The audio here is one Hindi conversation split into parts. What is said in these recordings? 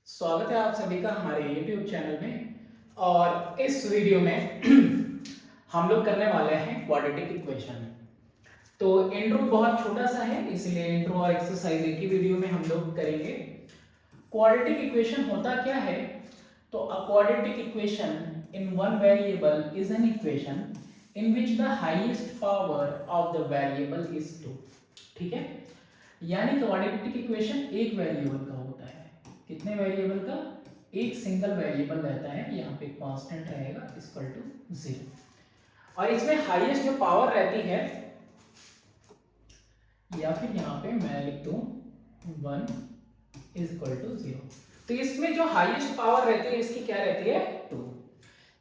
स्वागत है आप सभी का हमारे YouTube चैनल में। और इस वीडियो में हम लोग करने वाले हैं क्वाड्रेटिक इक्वेशन। तो इंट्रो बहुत छोटा सा है, इसलिए इंट्रो और एक्सरसाइज एक ही वीडियो में हम लोग करेंगे। क्वाड्रेटिक इक्वेशन होता क्या है? तो अ quadratic equation in one variable is an equation in which the highest power of the variable is 2। ठीक है, यानी क्वाड्रेटिक इक्वेशन एक वेरिएबल का होता है। कितने वेरिएबल का? एक सिंगल वेरिएबल रहता है, यहाँ पे कांस्टेंट रहेगा इक्वल टू 0। और इसमें हाईएस्ट जो पावर रहती है, या फिर यहाँ पे मैं लिख दूं 1 इज इक्वल टू 0। तो इसमें जो हाईएस्ट पावर रहती है इसकी क्या रहती है? 2।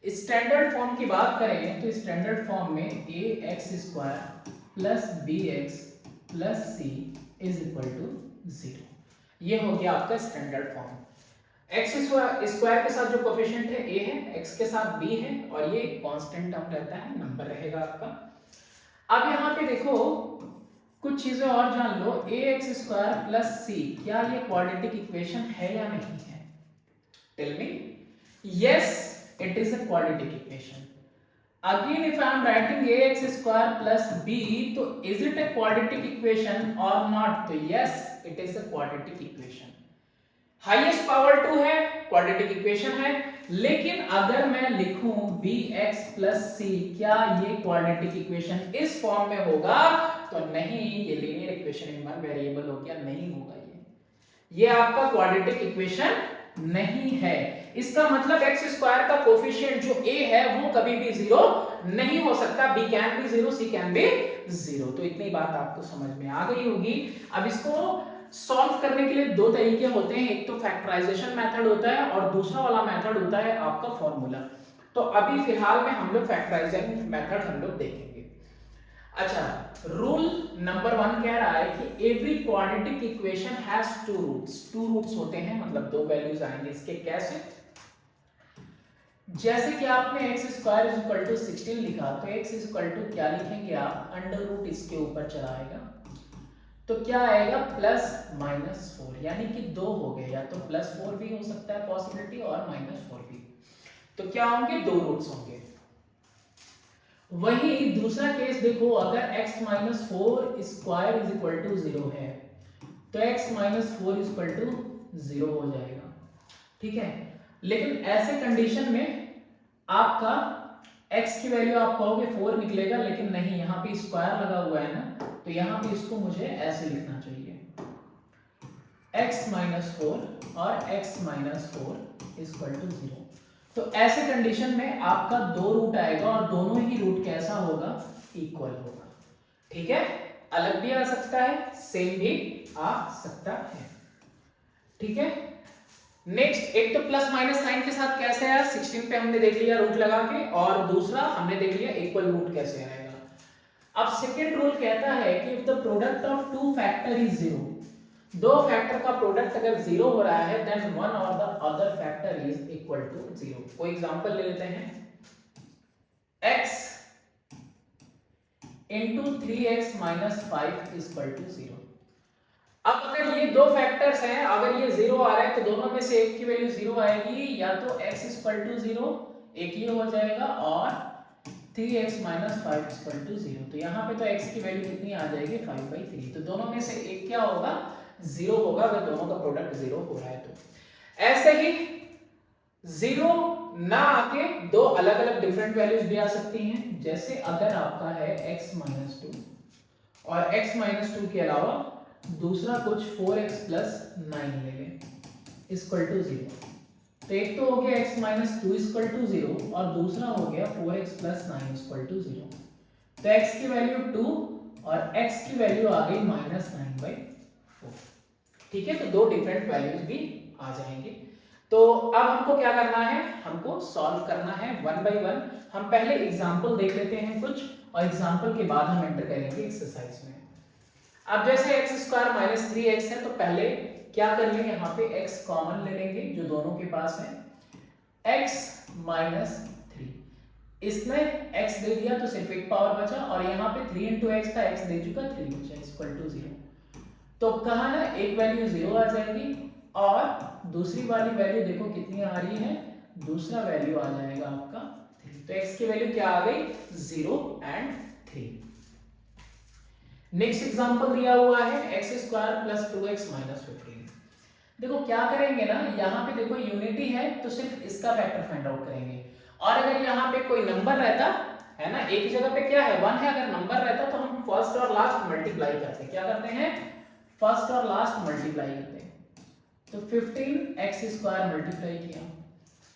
स्टैंडर्ड फॉर्म की बात करें तो स्टैंडर्ड फॉर्म में ax² plus bx plus c is equal to 0। ये हो गया आपका स्टैंडर्ड फॉर्म। एक्स स्क्वायर के साथ जो कोफिशिएंट है a है, x के साथ b है, और ये कांस्टेंट टर्म रहता है, नंबर रहेगा आपका। अब यहाँ पे देखो कुछ चीजें और जान लो। ax² प्लस c, क्या ये क्वाड्रेटिक इक्वेशन है या नहीं है? Tell me. Yes, it is a quadratic equation. Again, if I am writing ax² plus b, तो is it a quadratic equation or not? तो yes, it is a quadratic equation. Highest power 2 है, क्वाड्रेटिक इक्वेशन है। लेकिन अगर मैं लिखूं bx plus c, क्या ये क्वाड्रेटिक इक्वेशन इस फॉर्म में होगा? तो नहीं, ये linear equation in one variable हो गया, नहीं होगा। ये आपका क्वाड्रेटिक इक्वेशन नहीं है। इसका मतलब x² का कोफिशिएंट जो a है वो कभी भी 0 नहीं हो सकता। b can be 0, c can be 0। तो इतनी बात आपको समझ में आ गई होगी। अब इसको सॉल्व करने के लिए दो तरीके होते हैं, एक तो फैक्टराइजेशन मेथड होता है और दूसरा वाला मेथड होता है आपका फॉर्मूला। तो अभी फिलहाल में हम लोग फैक्टराइजेशन मेथड हम लोग देखेंगे। अच्छा, रूल नंबर 1 कह रहा है कि every quadratic equation has two roots. Two roots होते हैं, मतलब दो वैल्यूज आएंगे इसके। कैसे? जैसे कि आपने x² 16 लिखा, तो x क्या लिखेंगे आप? अंडर रूट इसके ऊपर चलाएगा, तो क्या आएगा? +-4, यानी कि 2 हो गए। या तो +4 भी हो सकता है पॉसिबिलिटी, और -4 भी। तो क्या होंगे? 2 रूट्स होंगे। वही दूसरा केस देखो, अगर x-4² इज इक्वल टू 0 है, तो x-4 इक्वल टू 0 हो जाएगा। ठीक है, लेकिन ऐसे कंडीशन में आपका x की वैल्यू आप कहोगे 4 निकलेगा, लेकिन नहीं, यहाँ पे स्क्वायर लगा हुआ है ना, तो यहाँ पे इसको मुझे ऐसे लिखना चाहिए, x-4 और x-4 इक्वल टू 0। तो ऐसे कंडीशन में आपका 2 रूट आएगा, और दोनों ही रूट कैसा होगा? इक्वल होगा। ठीक है, अलग भी आ सकता है, सेम भी आ सकता है। ठीक है, नेक्स्ट एक तो प्लस माइनस साइन के साथ कैसे आया, 16 पे हमने देख लिया रूट लगा के, और दूसरा हमने देख लिया इक्वल रूट कैसे आएगा। अब सेकेंड रूल कहता है कि if the product of two factor is 0, दो फैक्टर का प्रोडक्ट अगर 0 हो रहा है, देन वन और the other factor is equal to 0। कोई एग्जांपल ले लेते हैं, x into 3x minus 5 equal to 0। अब अगर ये दो फैक्टर्स हैं, अगर ये 0 आ रहा है, तो दोनों में से एक की वैल्यू 0 आएगी, या तो x इक्वल टू 0 एक ही हो जाएगा, और 3x माइनस 5 इक्वल टू 0। तो यहाँ पे तो x की वैल्यू कितनी आ जाएगी? 5/3। तो दोनों में से एक क्या होगा? 0 होगा, अगर दोनों का प्रोडक्ट 0 हो रहा है तो। ऐसे ही 0 ना आके दो अलग अलग डिफरेंट वैल्यूज भी आ सकती हैं। जैसे अगर आपका है x-2 और x-2 के अलावा दूसरा कुछ 4x + 9 ले लें इक्वल टू 0। तो एक तो हो गया x-2 इक्वल टू 0, और दूसरा हो गया 4x + 9 इक्वल टू 0। तो x की वैल्यू 2 और x की वैल्यू आ गई -9/4। ठीक है, तो दो डिफरेंट वैल्यूज भी आ जाएंगे। तो अब हमको क्या करना है? हमको सॉल्व करना है 1 बाय 1। हम पहले एग्जांपल देख लेते हैं कुछ, और एग्जांपल के बाद हम एंटर करेंगे एक्सरसाइज में। अब जैसे x² - 3x है, तो पहले क्या कर लेंगे? यहाँ पे x कॉमन ले लेंगे जो दोनों के पास है, x - 3। इसने x दे दिया तो सिर्फ एक पावर बचा, और यहाँ पे 3 × x था, x दे चुका, 3 बचा इक्वल टू 0। तो कहा ना, एक वैल्यू 0 आ जाएगी और दूसरी वाली वैल्यू देखो कितनी आ रही है, दूसरा वैल्यू आ जाएगा आपका 3। तो x की वैल्यू क्या आ गई 0 एंड 3। नेक्स्ट एग्जांपल दिया हुआ है x² + 2x - 15। देखो क्या करेंगे ना, यहाँ पे देखो यूनिटी है तो सिर्फ इसका फैक्टर फाइंड आउट करेंगे, और अगर यहाँ पे कोई नंबर रहता है ना, एक जगह पे क्या है 1 है, अगर नंबर रहता तो हम फर्स्ट और लास्ट मल्टीप्लाई करते हैं। क्या करते हैं, फर्स्ट और लास्ट मल्टीप्लाई करते हैं। तो 15x² मल्टीप्लाई किया,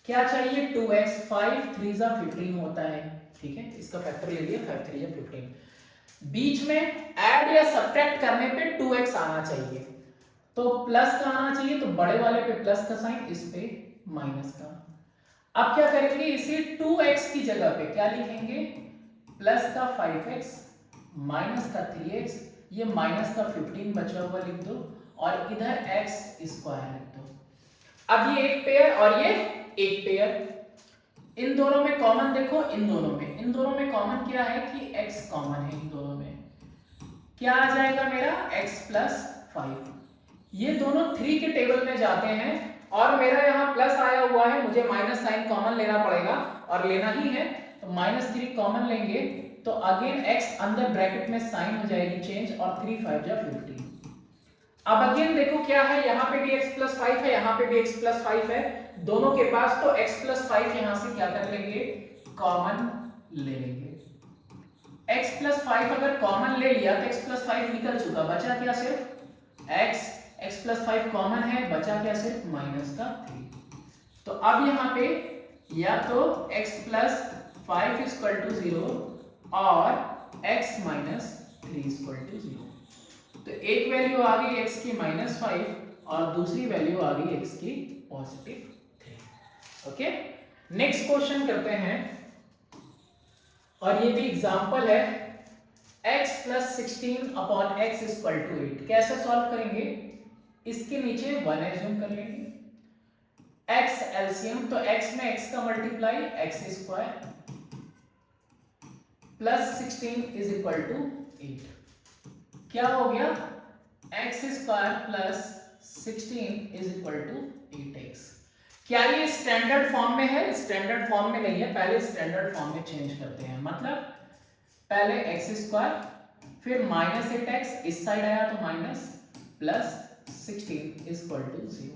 क्या चाहिए 2x, 5 3 जा 15 होता है, ठीक है, इसका फैक्टर ले लिया 5 3 जा 15। बीच में ऐड या सब्ट्रैक्ट करने पे 2x आना चाहिए, तो प्लस का आना चाहिए, तो बड़े वाले पे प्लस का साइन, इस पे माइनस का। अब क्या करेंगे, इसे 2x की जगह पे क्या लिखेंगे, प्लस का 5x माइनस का 3x, ये माइनस का 15 बचा हुआ लिख दो, और इधर x² लिख दो। अब ये एक पेयर और ये एक पेयर, इन दोनों में कॉमन देखो, इन दोनों में कॉमन क्या है कि x कॉमन है, इन दोनों में क्या आ जाएगा मेरा x + 5। ये दोनों 3 के टेबल में जाते हैं, और मेरा यहाँ प्लस आया हुआ है, मुझे माइनस साइन कॉमन लेना पड़ेगा, और लेना ही है, तो -3 कॉमन लेंगे, तो अगेन x अंदर ब्रैकेट में साइन हो जाएगी चेंज, और 3 5 जा 15। अब अगेन देखो क्या है, यहाँ पे भी x + 5 है, यहाँ पे भी x + 5 है, दोनों के पास, तो x + 5 यहाँ से क्या कर लेंगे, कॉमन ले लेंगे। x + 5 अगर कॉमन ले लिया तो x + 5 निकल चुका, बचा क्या सिर्फ x + 5 कॉमन है, बचा क्या सिर्फ -3। तो अब यहाँ पे या तो x + 5 = 0 और x - 3 = 0। तो एक वैल्यू आ गई x की -5 और दूसरी वैल्यू आ गई x की +3। ओके, नेक्स्ट क्वेश्चन करते हैं, और ये भी एग्जांपल है, x + 16/x = 8। कैसे सॉल्व करेंगे, इसके नीचे 1 एज्यूम कर लेंगे, x एलसीएम, तो x में x का मल्टीप्लाई x² + 16 = 8। क्या हो गया, x² + 16 = 8x। क्या ये स्टैंडर्ड फॉर्म में है, स्टैंडर्ड फॉर्म में नहीं है, पहले स्टैंडर्ड फॉर्म में चेंज करते हैं। मतलब पहले x², फिर -8x, इस साइड आया तो माइनस, प्लस 16 = 0।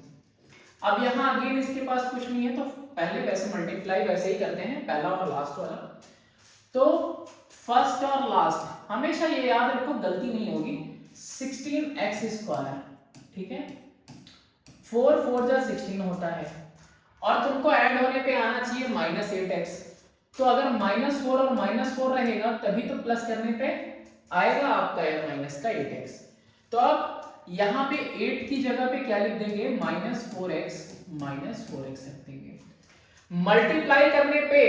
अब यहाँ अगेन इसके पास कुछ नहीं है, तो पहले वैसे मल्टीप्लाई वैसे ही करते हैं, पहला और लास्ट वाला। तो फर्स्ट और लास्ट हमेशा ये याद रखो, गलती नहीं होगी, 16x², ठीक है, 4 4 जा 16 होता है, और तुमको ऐड होने पे आना चाहिए -8x। तो अगर -4 और -4 रहेगा तभी तो प्लस करने पे आएगा आपका माइनस का 8x। तो अब यहाँ पे 8 की जगह पे क्या लिख देंगे, -4x रख देंगे। मल्टीप्लाई करने पे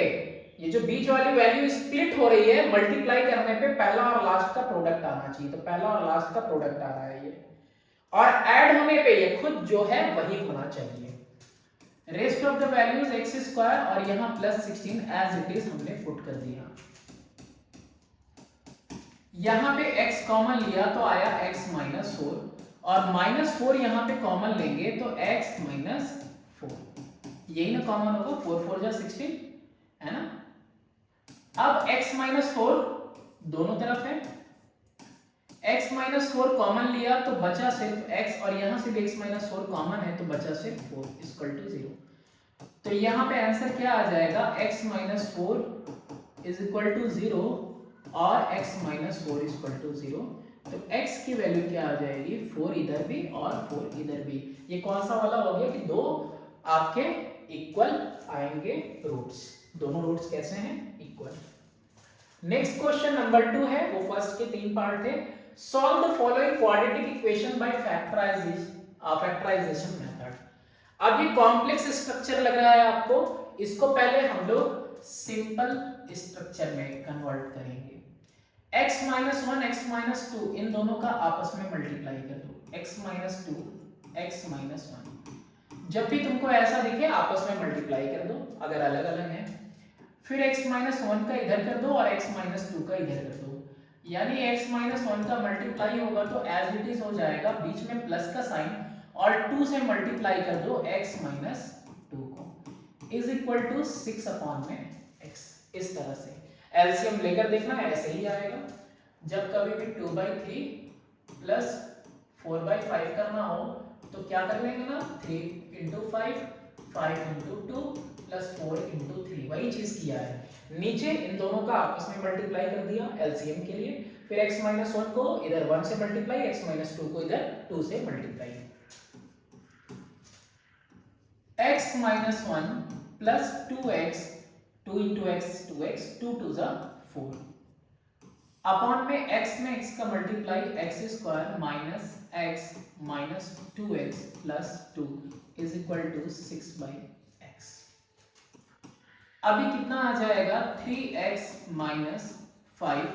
ये जो बीच वाली वैल्यू स्प्लिट हो रही है, मल्टीप्लाई करने पे पहला और लास्ट का प्रोडक्ट आना चाहिए, तो पहला और लास्ट का प्रोडक्ट आ रहा है ये, और ऐड होने पे ये खुद जो है वही होना चाहिए। Rest of the values x² और यहाँ +16 एज इट इज हमने पुट कर दिया। यहाँ पे x कॉमन लिया तो आया x -4, और -4 यहाँ पे कॉमन लेंगे तो x -4, यही ना कॉमन होगा, 4 4 जा 16 है ना। अब x -4 दोनों तरफ है, x -4 कॉमन लिया तो बचा सिर्फ x, और यहाँ से भी x -4 कॉमन है तो बचा सिर्फ 4 = 0। तो यहाँ पे आंसर क्या आ जाएगा, x -4 = 0 और x -4 = 0। तो x की वैल्यू क्या आ जाएगी, 4 इधर भी और 4 इधर भी। ये कौन सा वाला हो गया कि दो आपके इक्वल आएंगे रूट्स, दोनों रूट्स कैसे हैं, इक्वल। नेक्स्ट क्वेश्चन नंबर 2 है, वो फर्स्ट के 3 पार्ट थे। Solve the following quadratic equation by factorisation method. अब ये कॉम्प्लेक्स स्ट्रक्चर लग रहा है आपको, इसको पहले हम लोग सिंपल स्ट्रक्चर में कन्वर्ट करेंगे। x - 1 x - 2 इन दोनों का आपस में मल्टीप्लाई कर दो, x - 2 x - 1। जब भी तुमको ऐसा दिखे आपस में मल्टीप्लाई कर दो, अगर अलग अलग है। फिर x - 1 का इधर कर दो और x - 2 का इधर कर दो, यानी x - 1 का मल्टीप्लाई होगा तो एज इट इज हो जाएगा, बीच में प्लस का साइन और 2 से मल्टीप्लाई कर दो x माइनस 2 को इज इक्वल टू 6 अपॉन में x। इस तरह से एलसीएम लेकर देखना ऐसे ही आएगा। जब कभी भी 2/3 प्लस 4/5 करना हो तो क्या कर लेंगे ना, 3 into 5, 5 into 2 प्लस 4 into 3, वही चीज किया है। नीचे इन दोनों का आपस में मल्टीप्लाई कर दिया एलसीएम के लिए, फिर x माइनस 1 को इधर 1 से मल्टीप्लाई, x माइनस 2 को इधर 2 से multiply. x minus 1 plus 2x, 2 into x 2x, 2 2 जा 4 अपॉन में x में x का multiply x square minus x minus 2x plus 2 is equal to 6/x। अभी कितना आ जाएगा, 3x माइनस 5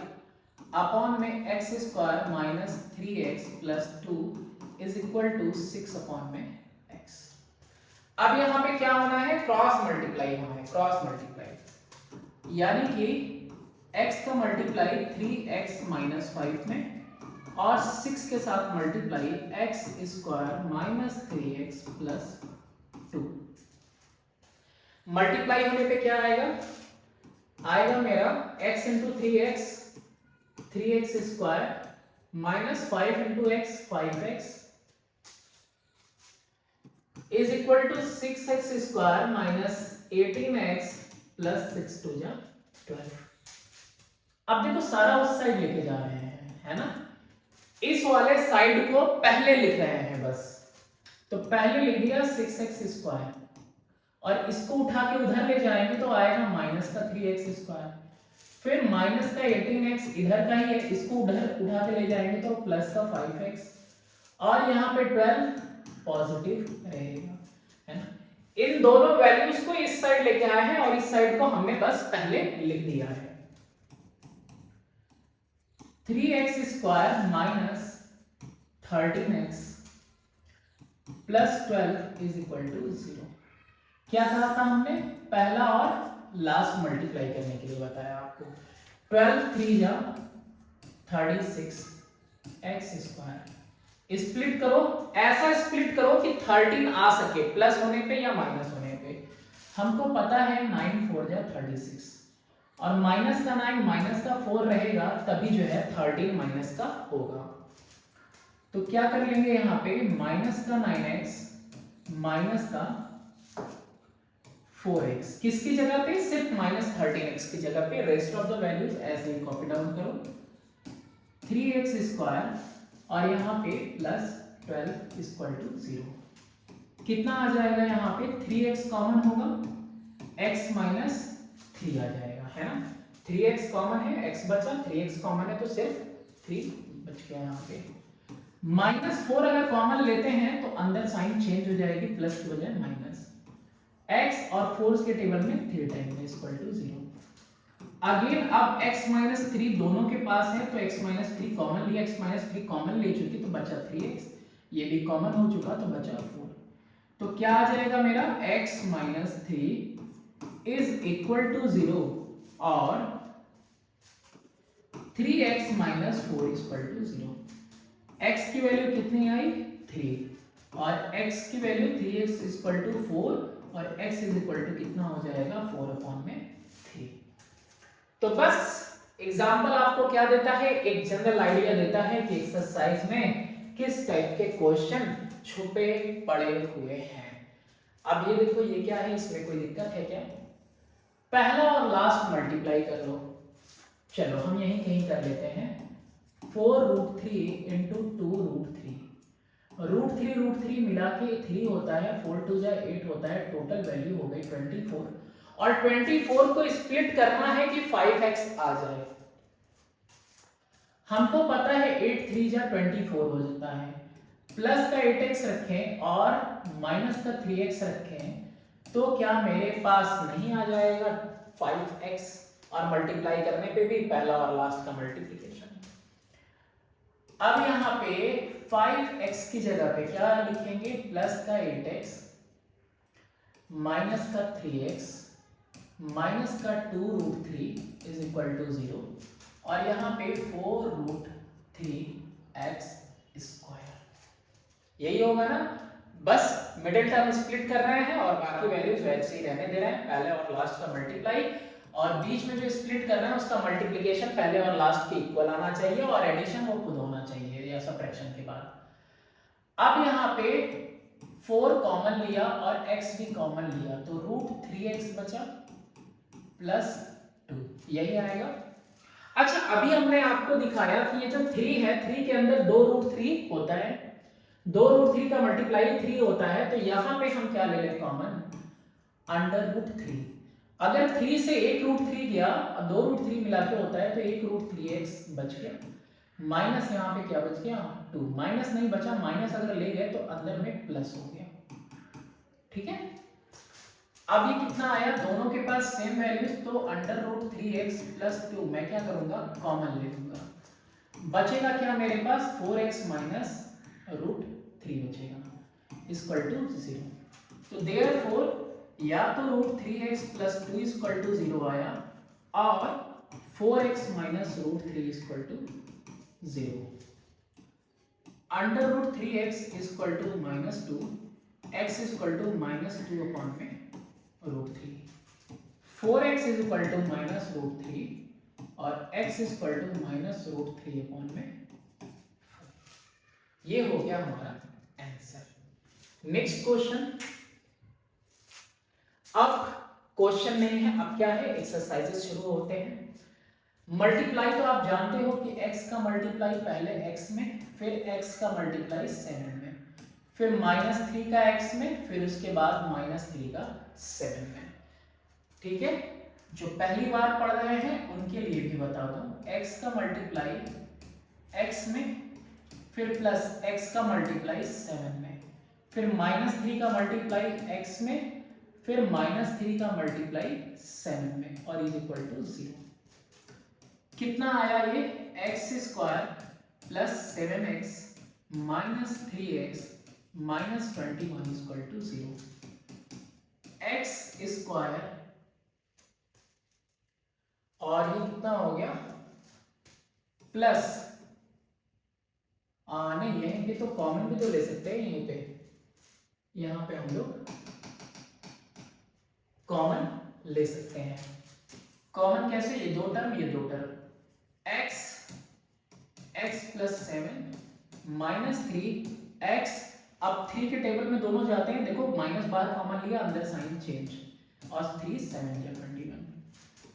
अपॉन में x square minus 3x plus 2 is equal to 6 upon में x। अब यहाँ पे क्या होना है, क्रॉस मल्टीप्लाई होना है, क्रॉस मल्टीप्लाई, यानी कि x का मल्टीप्लाई 3x माइनस 5 में और 6 के साथ multiply x square minus 3x plus 2। Multiply होने पे क्या आएगा, आएगा मेरा x into 3x, 3x square minus 5 into x 5x is equal to 6x square minus 18x plus 6 2 जा 12। अब देखो सारा उस साइड लेके जा रहे हैं, है ना, इस वाले साइड को पहले लिख रहे हैं बस। तो पहले लिख दिया 6x स्क्वायर और इसको उठा के उधर ले जाएंगे तो आएगा माइनस का 3x स्क्वायर, फिर माइनस का 18x इधर का ही है, इसको उधर उठा के ले जाएंगे तो प्लस का 5x और यहाँ पे 12 पॉजिटिव रहेगा, है ना। इन दोनों वैल्यूज को इस साइड लेके आए हैं और इस साइड को हमने बस पहले लिख दिया है। 3x square minus 13x plus 12 is equal to 0। क्या कहा था हमने, पहला और लास्ट मल्टीप्लाई करने के लिए बताया आपको। 12 3 जा 36 x स्क्वायर, स्प्लिट करो, ऐसा स्प्लिट करो कि 13 आ सके प्लस होने पे या माइनस होने पे। हमको पता है 9 4 जा 36 और माइनस का 9 माइनस का 4 रहेगा तभी जो है 13 माइनस का होगा। तो क्या कर लेंगे यहाँ पे, माइनस का 9x माइनस का 4x, किसकी जगह पे, सिर्फ माइनस 13x की जगह पे, रेस्ट ऑफ द वैल्यूज ऐसे ही कॉपी डाउन करो। 3x स्क्वायर और यहाँ पे प्लस 12 इक्वल टू 0। कितना आ जाएगा यहाँ पे, 3x कॉमन होगा, x माइनस 3 आ जाएगा, है ना। 3x कॉमन है, x बचा, 3x कॉमन है तो सिर्फ 3 बच गया यहाँ पे। माइनस 4 अगर कॉमन लेते हैं तो अंदर साइन चेंज हो जाएगी, प्लस की बजाय माइनस, x और 4 के टेबल में 3 टाइम में इक्वल टू 0। अगेन अब x माइनस 3 दोनों के पास है तो x माइनस 3 कॉमन लिया, x माइनस 3 कॉमन ले चुकी तो बचा 3x, ये भी कॉमन हो चुका तो बचा 4। तो क्या आ जाएगा मेरा, x minus 3 is equal to 0 और 3x minus 4 equal to 0। x की वैल्यू कितनी आई, 3 और x की वैल्यू 3x इक्वल टू 4 और x इज इक्वल टू कितना हो जाएगा, 4 अपॉन में 3। तो बस एग्जाम्पल आपको क्या देता है, एक जनरल आइडिया देता है कि एक्सरसाइज में किस टाइप के क्वेश्चन छुपे पड़े हुए हैं। अब ये देखो, ये क्या है, इसमें कोई दिक्कत है क्या, पहला और लास्ट मल्टीप्लाई कर लो। चलो हम यही कहीं कर लेते हैं, 4√3 इंटू 2√3, √3 मिला के 3 होता है, 4 2 जा 8 होता है, टोटल वैल्यू हो गई 24 और 24 को स्प्लिट करना है कि 5x आ जाए। हमको पता है 8 3 जा 24 हो जाता है, प्लस का 8x रखें और माइनस का 3x रखें तो क्या मेरे पास नहीं आ जाएगा 5x, और मल्टीप्लाई करने पे भी पहला और लास्ट का मल्टीप्लिकेशन। अब यहाँ पे 5x की जगह पे क्या लिखेंगे, प्लस का 8x माइनस का 3x माइनस का 2√3 इज इक्वल टू 0 और यहाँ पे 4√3x स्क्वायर, यही होगा ना। बस मिडिल टर्म स्प्लिट कर रहे हैं और बाकी वैल्यूज वैसे ही रहने दे रहे हैं, पहले और लास्ट का मल्टीप्लाई, और बीच में जो स्प्लिट कर रहे हैं उसका मल्टीप्लिकेशन पहले और लास्ट के इक्वल आना चाहिए और एडिशन वो खुद होना चाहिए या सब्ट्रैक्शन के बाद। अब यहाँ पे 4 कॉमन लिया और x भी कॉमन लिया तो √3x बचा प्लस 2, यही आएगा। अच्छा अभी हमने आपको दिखाया कि ये जो 3 है, 3 के अंदर 2√3 होता है, 2√3 का मल्टीप्लाई 3 होता है, तो यहां पे हम क्या ले लें कॉमन, √3। अगर 3 से 1√3 गया और 2√3 मिला के होता है तो 1√3x बच गया, माइनस यहाँ पे क्या बच गया 2, माइनस नहीं बचा, माइनस अगर ले गए तो अंदर में प्लस हो गया, ठीक है। अब ये कितना आया, दोनों के पास सेम वैल्यूज, तो √3x प्लस 2 मैं क्या करूंगा कॉमन ले लूंगा, बचेगा क्या मेरे पास 4x माइनस √3 बचेगा इक्वल टू 0। तो देयरफॉर या तो √3x प्लस 2 इक्वल टू 0 आया और 4x minus √3 equal to 0। √3x equal to minus 2, x equal to minus 2 upon में √3, 4x इक्वल टू माइनस √3 और x equal to minus √3 upon में 4। ये हो गया हमारा आंसर। नेक्स्ट क्वेश्चन, अब क्वेश्चन नहीं है, अब क्या है, एक्सरसाइजेस शुरू होते हैं। मल्टीप्लाई तो आप जानते हो कि x का मल्टीप्लाई पहले x में, फिर x का मल्टीप्लाई 7 में, फिर -3 का x में, फिर उसके बाद -3 का 7 में, ठीक है। जो पहली बार पढ़ रहे हैं उनके लिए भी बता दूं, x का मल्टीप्लाई x में, फिर प्लस x का मल्टीप्लाई 7 में, फिर -3 का मल्टीप्लाई x में, फिर -3 का मल्टीप्लाई 7 में और इज इक्वल टू 0। कितना आया ये, x² plus 7x minus 3x minus 21 equal to 0। x² और ये कितना हो गया प्लस, नहीं यहीं पे तो कॉमन भी तो ले सकते हैं, यहीं पे यहां पे हम लोग कॉमन ले सकते हैं। कॉमन कैसे, ये दो टर्म, ये दो term, x plus 7 minus 3x, अब 3 के टेबल में दोनों जाते हैं, देखो माइनस बाहर कॉमन लिया, अंदर साइन चेंज, और 3 7 या 21।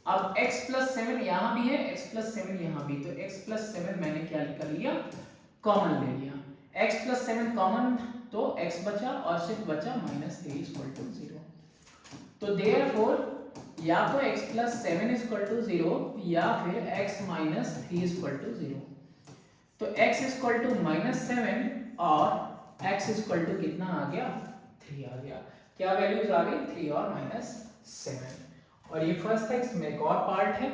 अब x प्लस 7 यहाँ भी है, x प्लस 7 यहाँ भी, तो x प्लस 7 मैंने क्या कर लिया कॉमन ले लिया, x प्लस 7 कॉमन, तो x बचा और सिर्फ बचा -3 इक्वल टू 0। तो देयरफॉर या तो x प्लस 7 इक्वल टू 0 या फिर x माइनस 3 इक्वल टू 0। तो x इक्वल टू -7 और x इक्वल टू कितना आ गया 3 आ गया, क्या वैल्यूज आ गई 3 और -7। और ये फर्स्ट है, इसमें एक और पार्ट है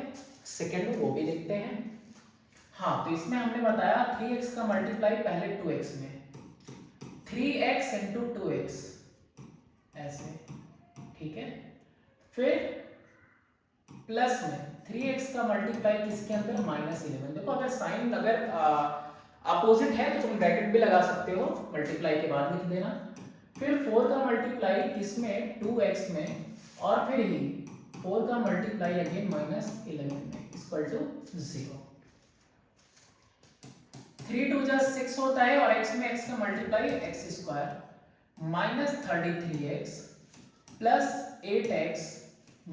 सेकंड, वो भी देखते हैं। हाँ तो इसमें हमने बताया 3x का मल्टीप्लाई पहले 2x में, 3x इंटू 2x ऐसे, ठीक है, फिर प्लस में 3x का मल्टीप्लाई किसके अंदर -11। देखो अगर साइन अगर अपोजिट है तो तुम ब्रैकेट भी लगा सकते हो, मल्टीप्लाई के बाद लिख देना। फिर 4 का मल्टीप्लाई किसमें 2x में, और फिर ही 4 का मल्टीप्लाई अगेन -11 में इक्वल टू 0। 3 2 जा 6 होता है और x में x का multiply x² -33x plus 8x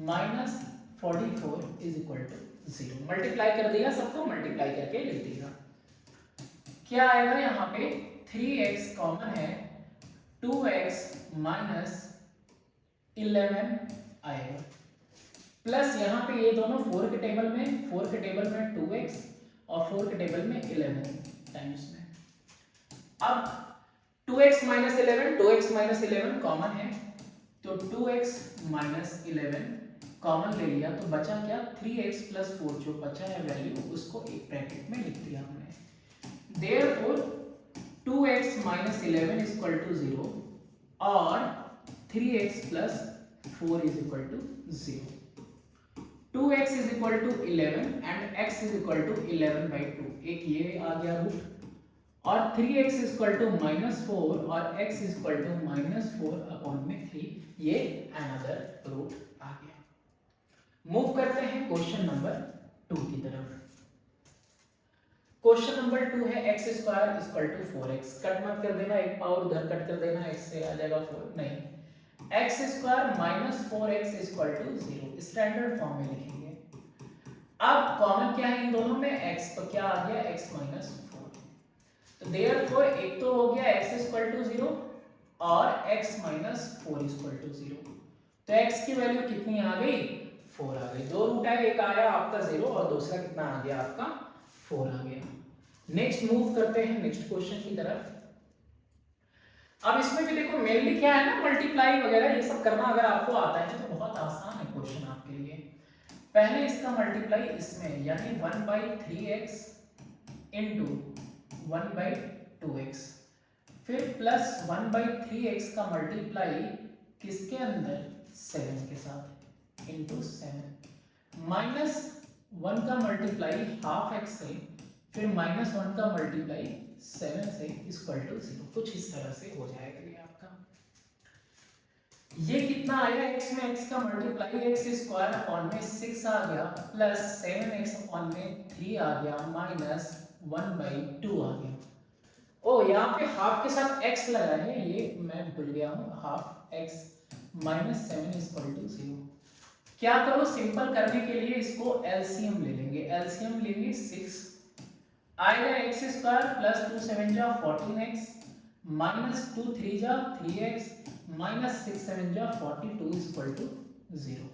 minus 44 is equal to 0। Multiply कर दिया, सबको मल्टीप्लाई करके लिख दिया। क्या आएगा यहाँ पे 3x कॉमन है, 2x माइनस 11 आएगा, प्लस यहाँ पे ये दोनों 4 के टेबल में, 4 के टेबल में 2x और 4 के टेबल में 11 टाइम्स में। अब 2x minus 11, 2x minus 11 common है, तो 2x माइनस 11 कॉमन ले लिया, तो बचा क्या 3x प्लस 4, जो बचा है वैल्यू उसको एक ब्रैकेट में लिख दिया हमने। Therefore 2x minus 11 equal to 0 और 3x plus 4 is equal to 0। 2x is equal to 11 and x is equal to 11/2, एक ये आ गया रूट और 3x इक्वल टू -4 और x इक्वल टू -4/3, ये अनदर रूट आ गया। मूव करते हैं क्वेश्चन नंबर 2 की तरफ। क्वेश्चन नंबर 2 है x square equal to 4x। Cut मत कर देना, एक पावर उधर कट कर देना, x से आ जाएगा 4, नहीं, x square -4x equal to 0 standard form में लिखेंगे। अब कॉमन क्या है इन दोनों में, x, तो क्या आ गया x -4। तो देयरफॉर एक तो हो गया x इक्वल टू 0 और x -4 इक्वल टू 0। तो x की वैल्यू कितनी आ गई, 4 आ गई। दो रूट है, एक आया आपका 0 और दूसरा कितना आ गया आपका 4 आ गया। नेक्स्ट मूव करते हैं नेक्स्ट क्वेश्चन की तरफ। अब इसमें भी देखो मेनली क्या है ना, मल्टीप्लाई वगैरह ये सब करना अगर आपको आता है तो बहुत आसान है क्वेश्चन आपके लिए। पहले इसका मल्टीप्लाई इसमें, यानी 1/3x इंटू 1/2x, फिर प्लस 1/3x का मल्टीप्लाई किसके अंदर, 7 के साथ, इंटू 7, माइनस 1 का मल्टीप्लाई हाफ x से, फिर -1 का मल्टीप्लाई 7 से इक्वल टू 0। कुछ इस तरह से हो जाएगा ये आपका। ये कितना आएगा, x में x का मल्टीप्लाई x स्क्वायर अपॉन में 6 आ गया, प्लस 7x अपॉन में 3 आ गया, माइनस 1/2 आ गया। ओ यहाँ पे हाफ के साथ x लगा है, ये मैं भूल गया हूँ, half x minus 7 equal to 0। क्या करो, सिंपल करने के लिए इसको एलसीएम ले लेंगे। एलसीएम लेंगे 6 आएगा, x स्क्वायर प्लस 2 7 जा 14x, माइनस 2 3 जा 3x, माइनस 6 7 जा 42 इक्वल टू 0।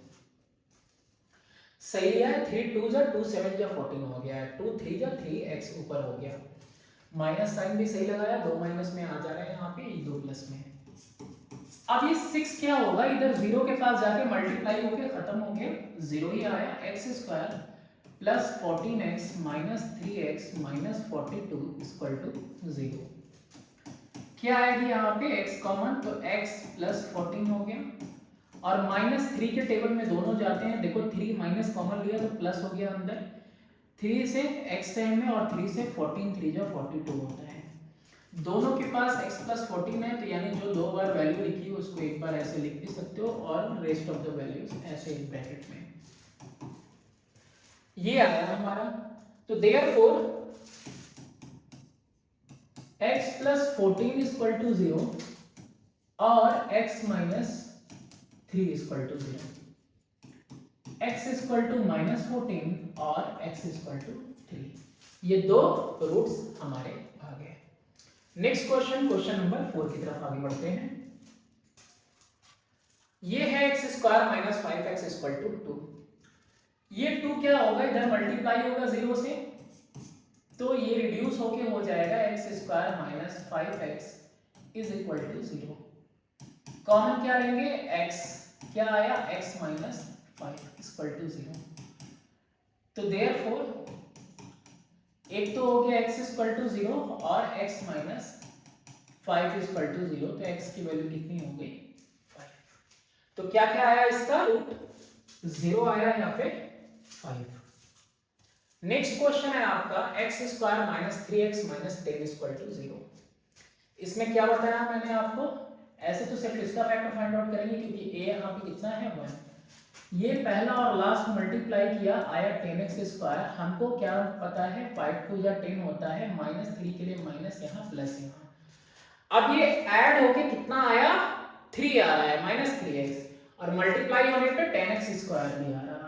सही है, 3 2 जा 2 7 जा 14 हो गया है, 2 3 जा 3x ऊपर हो गया, माइनस साइन भी सही लगाया, 2 माइनस में आ जा रहा है यहाँ पे, 2 प्लस में। अब ये 6 क्या होगा, इधर 0 के पास जाके मल्टीप्लाई होके खत्म हो गया, 0 ही आया, x square plus 14x minus 3x minus 42 equal to 0। क्या आएगी यहाँ पे x कॉमन, तो x प्लस 14 हो गया, और माइनस 3 के टेबल में दोनों जाते हैं, देखो 3 माइनस कॉमन लिया तो प्लस हो गया अंदर, 3 से x टाइम में और 3 से 14, 3 जा 42 होता है। दोनों के पास x प्लस 14 है, तो यानी जो 2 बार वैल्यू लिखी है उसको एक बार ऐसे लिख भी सकते हो, और रेस्ट ऑफ द वैल्यूज ऐसे एक ब्रैकेट में। ये आया हमारा, तो therefore x plus 14 equal to 0 और x minus 3 equal to 0, x equal to -14 और x इक्वल टू 3, ये दो रूट्स हमारे आ गए। नेक्स्ट क्वेश्चन, क्वेश्चन नंबर 4 की तरफ आगे बढ़ते हैं। ये है x square minus 5x equal to 2। ये 2 क्या होगा, इधर मल्टीप्लाई होगा 0 से, तो ये रिड्यूस होके हो जाएगा x square minus 5x is equal to 0। Common क्या लेंगे, x, क्या आया, x माइनस 5 इक्वल टू 0। तो देयरफॉर एक तो हो गया x इक्वल टू 0 और x माइनस 5 इक्वल टू 0, तो x की वैल्यू कितनी हो गई, 5। तो क्या क्या आया, इसका रूट 0 आया यहाँ पे 5। नेक्स्ट क्वेश्चन है आपका x square minus 3x minus 10 equal to 0। इसमें क्या बताया मैंने आपको, ऐसे तो सिर्फ इसका फैक्टर फाइंड आउट करेंगे क्योंकि a यहाँ पे कितना है 1। ये पहला और लास्ट मल्टीप्लाई किया, आया 10x स्क्वायर। हमको क्या पता है, 5 2 या 10 होता है, -3 के लिए माइनस यहाँ प्लस यहाँ। अब ये ऐड होके कितना आया, 3 आ रहा है, -3x, और मल्टीप्लाई होने पे 10x स्क्वायर भी आ रहा है।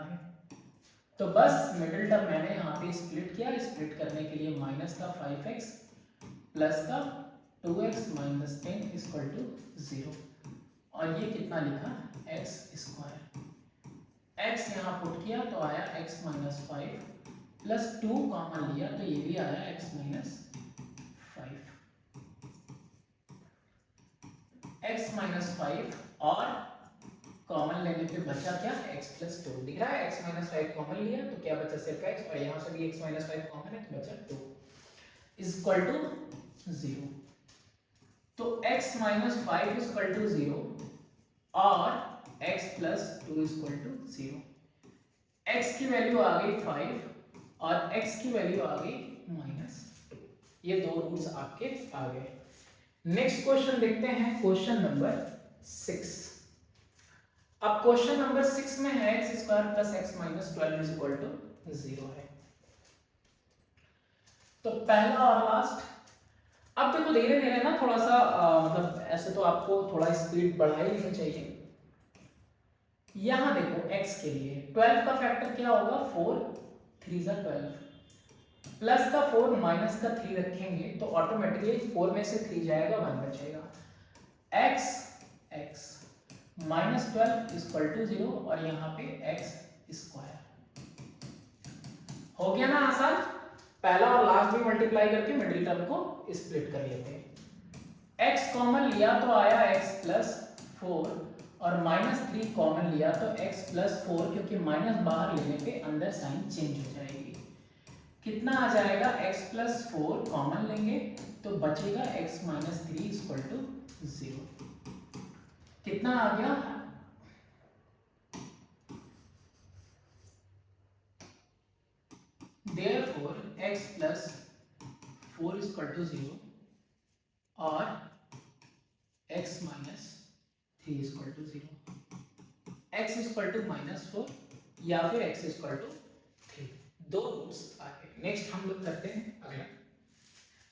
तो बस मिडिल टर्म मैंने यहाँ पे स्प्लिट किया, स्प्लिट करने के लिए माइनस का 5x प्लस का 2x माइनस 10 इक्वल टू 0, और ये कितना लिखा, x स्क्वायर। x यहाँ पुट किया तो आया x माइनस 5 प्लस 2 कॉमन लिया तो ये भी आया x माइनस 5, x माइनस 5, और कॉमन लेने पे बचा क्या, x प्लस 2 दिख रहा है, x माइनस 5 कॉमन लिया तो क्या बचा, सिर्फ x, और यहाँ से भी x माइनस 5 कॉमन है तो बचा 2 इक्वल टू 0। तो x माइनस 5 इक्वल टू 0 और x plus 2 equal to 0। x की वैल्यू आ गई 5 और x की वैल्यू आ गई -2। ये दो रूट्स आपके आ गए। नेक्स्ट क्वेश्चन देखते हैं, क्वेश्चन नंबर 6। अब क्वेश्चन नंबर 6 में है x square plus x minus 12 is equal to 0 है। तो पहला और लास्ट, अब देखो धीरे धीरे ना थोड़ा सा मतलब ऐसे तो आपको थोड़ा स्पीड बढ़ा ही लेनी चाहिए। यहां देखो x के लिए 12 का फैक्टर क्या होगा, 4 3 = 12, प्लस का 4 माइनस का 3 रखेंगे तो ऑटोमेटिकली 4 में से 3 जाएगा, 1 बचेगा। x माइनस 12 इक्वल टू 0 और यहाँ पे x स्क्वायर हो गया ना आसान। पहला और लास्ट भी मल्टीप्लाई करके मिडिल टर्म को स्प्लिट कर लेते हैं। x कॉमन लिया तो आया x प्लस 4 और माइनस 3 कॉमन लिया तो x प्लस 4, क्योंकि माइनस बाहर लेने पे अंदर साइन चेंज हो जाएगी। कितना आ जाएगा, x प्लस 4 कॉमन लेंगे तो बचेगा x माइनस 3 इक्वल टू 0। कितना आ गया, therefore x plus 4 equal to 0 और x minus 3 equal to 0। x equal to -4 या फिर x इक्वल टू 3, दो रूट्स आ गए। नेक्स्ट हम लोग करते हैं अगला।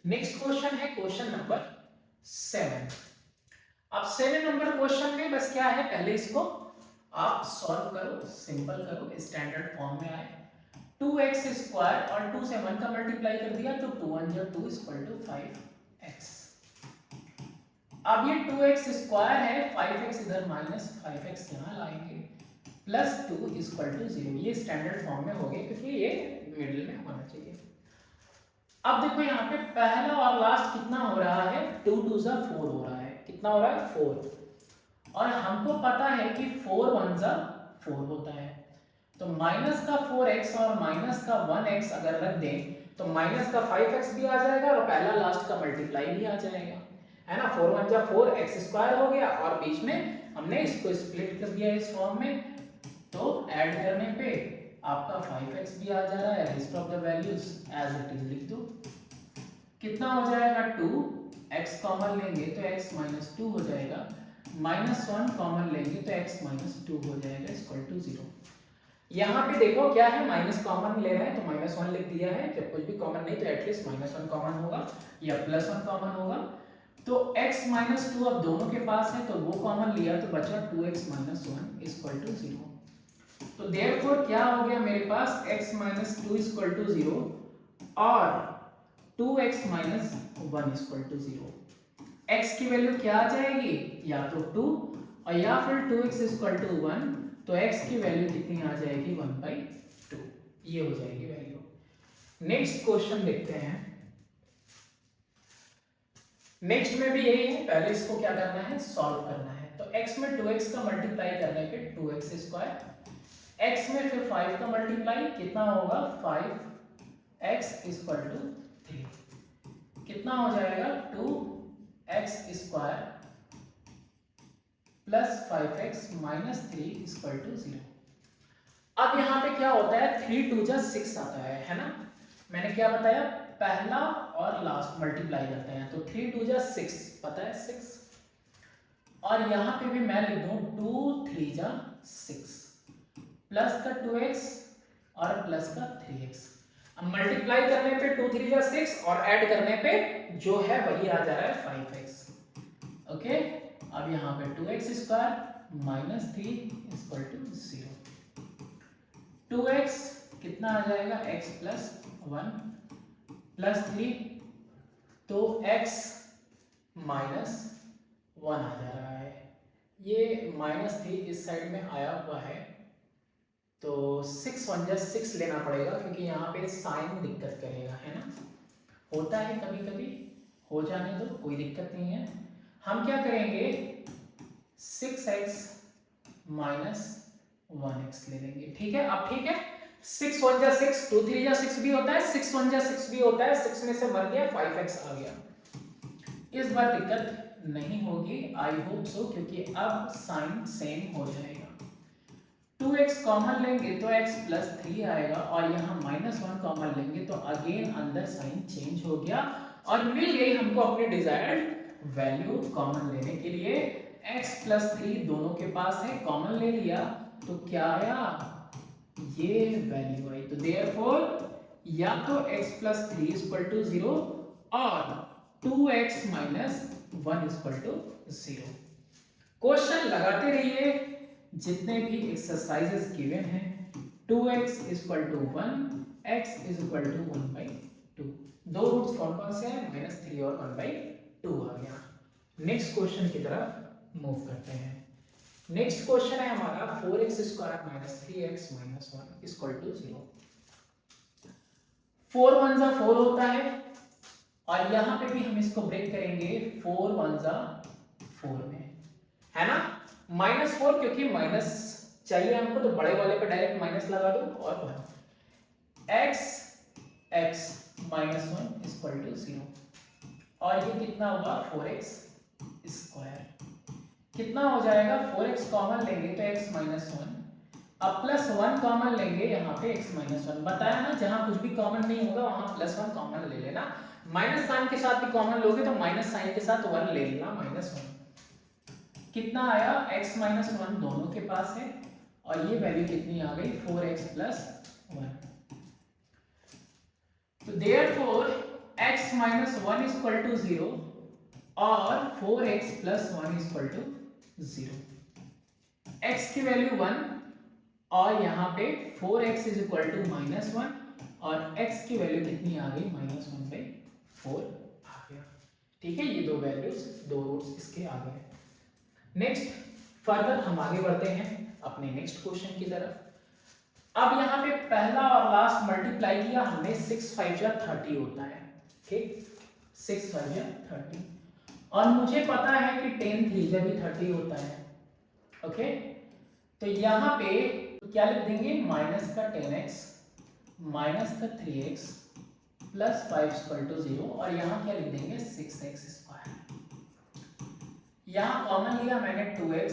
नेक्स्ट क्वेश्चन है क्वेश्चन नंबर 7। अब 7 नंबर क्वेश्चन में बस क्या है, पहले इसको आप सॉल्व करो, सिंपल करो, स्टैंडर्ड फॉर्म में आए। 2x स्क्वायर और 2 से 1 का मल्टीप्लाई कर दिया तो 2 1 = 2 इक्वल टू 5x। अब ये 2x स्क्वायर है, 5x इधर माइनस 5x यहाँ लाएंगे, प्लस 2 इक्वल टू 0। ये स्टैंडर्ड फॉर्म में हो गए क्योंकि ये मिडिल में होना चाहिए। अब देखो यहाँ पे पहला और लास्ट कितना हो रहा है, 2 2 = 4 हो रहा है। कितना हो रहा है, 4, और हमको पता है कि 4 1 = 4 होता है। तो माइनस का 4x और माइनस का 1x अगर रख दें तो माइनस का 5x भी आ जाएगा और पहला लास्ट का मल्टीप्लाई भी आ जाएगा, है ना। 4 1 = 4, x स्क्वायर हो गया और बीच में हमने इसको स्प्लिट कर दिया इस फॉर्म में, तो ऐड करने पे आपका 5x भी आ जा रहा है। Rest of the values as it is लिख दो। कितना हो जाएगा, 2, x कॉमन लेंगे तो x माइनस 2 हो जाएगा, -1 कॉमन लेंगे तो x माइनस 2 हो जाएगा इक्वल टू 0। यहाँ पे देखो क्या है, माइनस कॉमन ले रहे हैं तो -1 लिख दिया है। जब कुछ भी कॉमन नहीं तो एटलीस्ट -1 कॉमन होगा या +1 कॉमन होगा। तो x माइनस 2 अब दोनों के पास है तो वो कॉमन लिया तो बचा 2x माइनस 1 इक्वल टू 0। तो देयरफॉर क्या हो गया मेरे पास, x माइनस 2 इक्वल टू 0 और 2x minus 1 equal to 0। x की वैल्यू क्या आ जाएगी, या तो 2 और या फिर 2x इक्वल टू 1, तो x की वैल्यू कितनी आ जाएगी, 1/2। ये हो जाएगी वैल्यू। नेक्स्ट क्वेश्चन देखते हैं। नेक्स्ट में भी यही है, पहले इसको क्या करना है, सॉल्व करना है। तो x में 2x का मल्टीप्लाई करने पे 2x स्क्वायर, x में फिर 5 का मल्टीप्लाई कितना होगा, 5x इक्वल टू 3। कितना हो जाएगा, 2x square plus 5x minus 3 equal to 0। अब यहाँ पे क्या होता है, 3 2 = 6 आता है ना। मैंने क्या बताया, पहला और लास्ट मल्टीप्लाई करते हैं तो 3 2 = 6, पता है 6। और यहाँ पे भी मैं लिख दूं 2 3 = 6 प्लस का 2x और प्लस का 3x। अब मल्टीप्लाई करने पे 2 3 = 6 और ऐड करने पे जो है वही आ जा रहा है 5x। ओके, अब यहाँ पे 2x square minus 3 equal to 0। 2x कितना आ जाएगा, x प्लस 1 प्लस 3, तो x माइनस 1 आ जा रहा है। ये -3 इस साइड में आया हुआ है तो 6 1 = 6 लेना पड़ेगा क्योंकि यहाँ पे साइन दिक्कत करेगा, है ना। होता है कभी कभी, हो जाने दो, कोई दिक्कत नहीं है। हम क्या करेंगे, 6x माइनस 1x ले लेंगे, ठीक है। अब ठीक है, 6 1 = 6, 2 3 = 6 भी होता है, 6 1 = 6 भी होता है। 6 में से मर गया, 5x आ गया। इस बार दिक्कत नहीं होगी, आई होप सो, क्योंकि अब साइन सेम हो जाएगा। 2x कॉमन लेंगे तो x प्लस 3 आएगा और यहाँ -1 कॉमन लेंगे तो अगेन अंदर साइन चेंज हो गया और मिल गई हमको अपनी डिजायर्ड वैल्यू कॉमन लेने के लिए। x प्लस 3 दोनों के पास है, कॉमन ले लिया तो क्या आया, ये वैल्यू आई। तो देयरफॉर या तो x प्लस 3 इक्वल टू 0 और 2x minus 1 equal to 0। Question लगाते रहिए, जितने भी एक्सरसाइजेस गिवन हैं 2x equal to 1, x is equal to 1/2। दो रूट्स कौन कौन से हैं, -3 और 1/2 आ गया। नेक्स्ट क्वेश्चन की तरफ मूव करते हैं। नेक्स्ट क्वेश्चन है हमारा 4x square minus 3x minus 1 equal to 0। 4 1 जा 4 होता है और यहां पे भी हम इसको ब्रेक करेंगे 4 1 जा 4 में, है ना। -4 क्योंकि माइनस चाहिए हमको तो बड़े वाले पे डायरेक्ट माइनस लगा दो और 1 x माइनस 1 इक्वल टू 0 और ये कितना होगा 4x स्क्वायर। कितना हो जाएगा, 4x कॉमन लेंगे तो x माइनस 1, अब प्लस 1 कॉमन लेंगे यहाँ पे x माइनस 1। बताया ना जहां कुछ भी कॉमन नहीं होगा वहां प्लस 1 कॉमन ले लेना। माइनस साइन के साथ भी कॉमन लोगे तो माइनस साइन के साथ 1 ले लेना, -1। कितना आया, x माइनस 1 दोनों के पास है और ये वैल्यू कितनी आ गई 4x प्लस 1। तो therefore x minus 1 equal to 0 और 4x plus 1 equal to 0। x की वैल्यू 1 और यहाँ पे 4x इज इक्वल टू -1 और x की वैल्यू कितनी आ गई -1/4 आ गया। ठीक है, ये दो वैल्यूज, दो रूट्स इसके आ गए। नेक्स्ट फर्दर हम आगे बढ़ते हैं अपने नेक्स्ट क्वेश्चन की तरफ। अब यहाँ पे पहला और लास्ट मल्टीप्लाई किया हमने, 6 5 या 30 होता है, ठीक, 6 5 या 30 और मुझे पता है कि 10 3 या भी 30 होता है। ओके, तो यहाँ पे क्या लिख देंगे, माइनस का 10x माइनस का 3x प्लस 5 इक्वल टू 0 और यहाँ क्या लिख देंगे 6x स्क्वायर। यहाँ कॉमन लिया मैंने 2x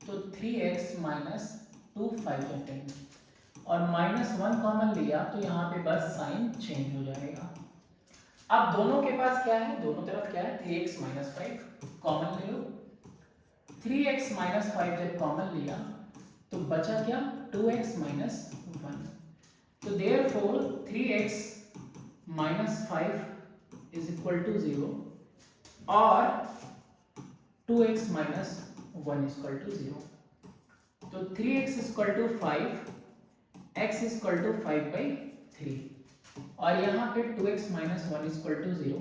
तो 3x माइनस 2 5 या 10 और -1 कॉमन लिया तो यहाँ पे बस साइन चेंज हो जाएगा। अब दोनों के पास क्या है, दोनों तरफ क्या है, 3x माइनस 5 कॉमन ले लो। 3x माइनस 5 जब कॉमन लिया तो बचा क्या, 2x माइनस 1। तो therefore 3x minus 5 is equal to 0 और 2x माइनस 1 इक्वल टू 0। तो 3x equal to 5, x equal to 5/3 और यहाँ पे 2x माइनस 1 इक्वल टू 0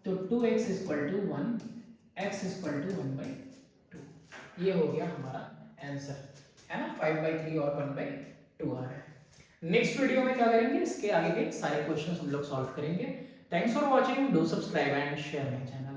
तो 2x equal to 1, x equal to 1/2। ये हो गया हमारा आंसर, है ना। 5/3 और 1/2 आ रहा है। नेक्स्ट वीडियो में क्या करेंगे, इसके आगे के सारे क्वेश्चन हम लोग सॉल्व करेंगे। Thanks for watching, do subscribe and share my channel.